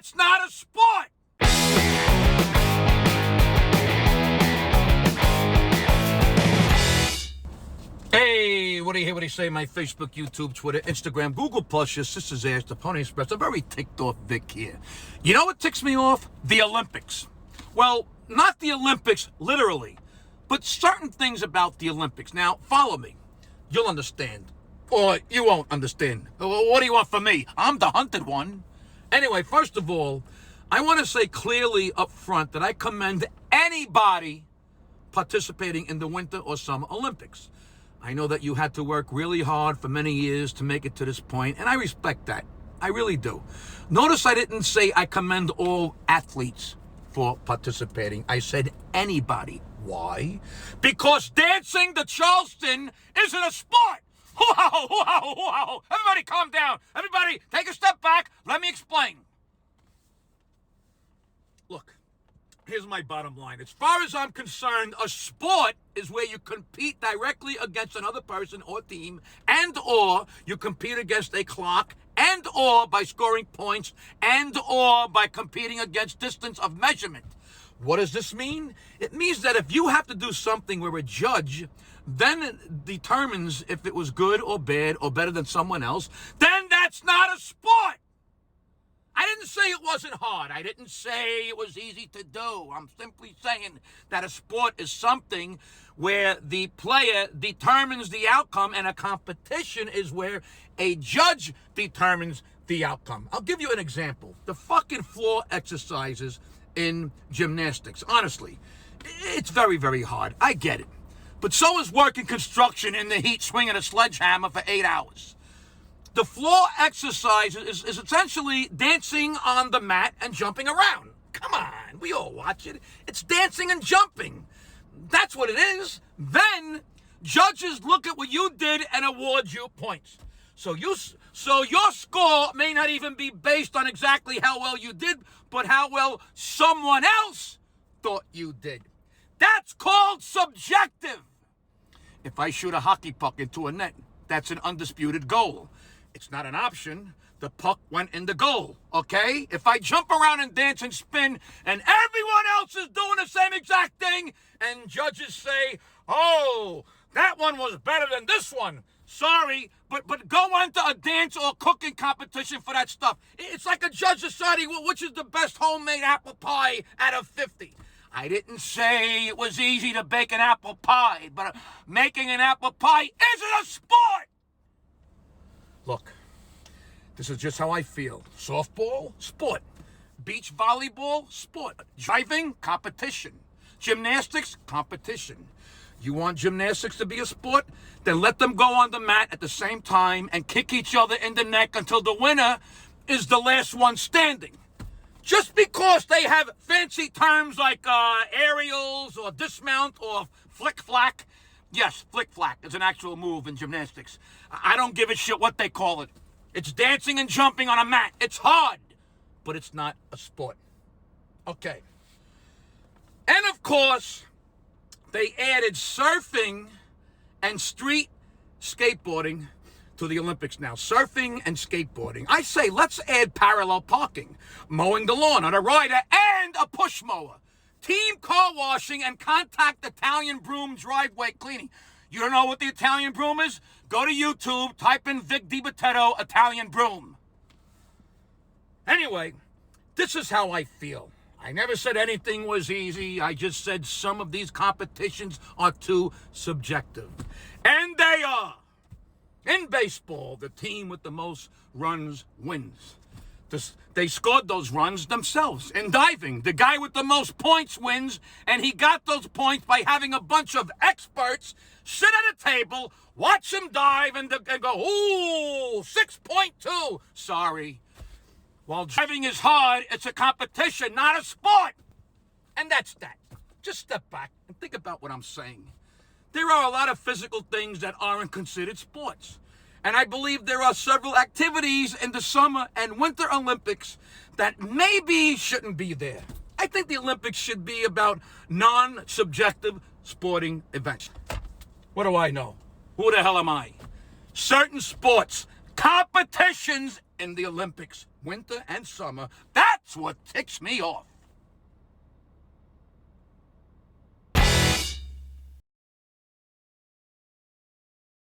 that's not a sport. Hey, what do you say? My Facebook, YouTube, Twitter, Instagram, Google Plus, your sister's ass, the Pony Express. I'm very ticked off Vic here. You know what ticks me off? The Olympics. Well, not the Olympics, literally, but certain things about the Olympics. Now, follow me. You'll understand. Or you won't understand. What do you want from me? I'm the hunted one. Anyway, first of all, I want to say clearly up front that I commend anybody participating in the Winter or Summer Olympics. I know that you had to work really hard for many years to make it to this point, and I respect that. I really do. Notice I didn't say I commend all athletes for participating. I said anybody. Why? Because dancing the Charleston isn't a sport. Hoo-ha-ho. Everybody calm down. Everybody take a step back. Let me explain. Look, here's my bottom line. As far as I'm concerned, a sport is where you compete directly against another person or team, and or you compete against a clock, and or by scoring points, and or by competing against distance of measurement. What does this mean? It means that if you have to do something where a judge then determines if it was good or bad or better than someone else, then that's not a sport. I didn't say it wasn't hard. I didn't say it was easy to do. I'm simply saying that a sport is something where the player determines the outcome, and a competition is where a judge determines the outcome. I'll give you an example. The fucking floor exercises in gymnastics. Honestly, it's very, very hard. I get it. But so is working construction in the heat swinging a sledgehammer for 8 hours. The floor exercise is essentially dancing on the mat and jumping around. Come on, we all watch it. It's dancing and jumping. That's what it is. Then judges look at what you did and award you points. So your score may not even be based on exactly how well you did, but how well someone else thought you did. That's called subjective. If I shoot a hockey puck into a net, that's an undisputed goal. It's not an option. The puck went in the goal, okay? If I jump around and dance and spin and everyone else is doing the same exact thing and judges say, oh, that one was better than this one. Sorry, but go into a dance or cooking competition for that stuff. It's like a judge deciding which is the best homemade apple pie out of 50. I didn't say it was easy to bake an apple pie, but making an apple pie isn't a sport. Look, this is just how I feel. Softball, sport. Beach volleyball, sport. Driving, competition. Gymnastics, competition. You want gymnastics to be a sport? Then let them go on the mat at the same time and kick each other in the neck until the winner is the last one standing. Just because they have fancy terms like aerials or dismount or flick-flack. Yes, flick-flack is an actual move in gymnastics. I don't give a shit what they call it. It's dancing and jumping on a mat. It's hard, but it's not a sport. Okay. And of course, they added surfing and street skateboarding to the Olympics now. Surfing and skateboarding. I say let's add parallel parking, mowing the lawn on a rider and a push mower, team car washing, and contact Italian broom driveway cleaning. You don't know what the Italian broom is? Go to YouTube, type in Vic Dibitetto Italian broom. Anyway, this is how I feel. I never said anything was easy. I just said some of these competitions are too subjective. And they are. In baseball, the team with the most runs wins. They scored those runs themselves. In diving, the guy with the most points wins, and he got those points by having a bunch of experts sit at a table, watch him dive, and go, ooh, 6.2. Sorry. While diving is hard, it's a competition, not a sport. And that's that. Just step back and think about what I'm saying. There are a lot of physical things that aren't considered sports. And I believe there are several activities in the Summer and Winter Olympics that maybe shouldn't be there. I think the Olympics should be about non-subjective sporting events. What do I know? Who the hell am I? Certain sports, competitions in the Olympics, winter and summer, that That's what ticks me off.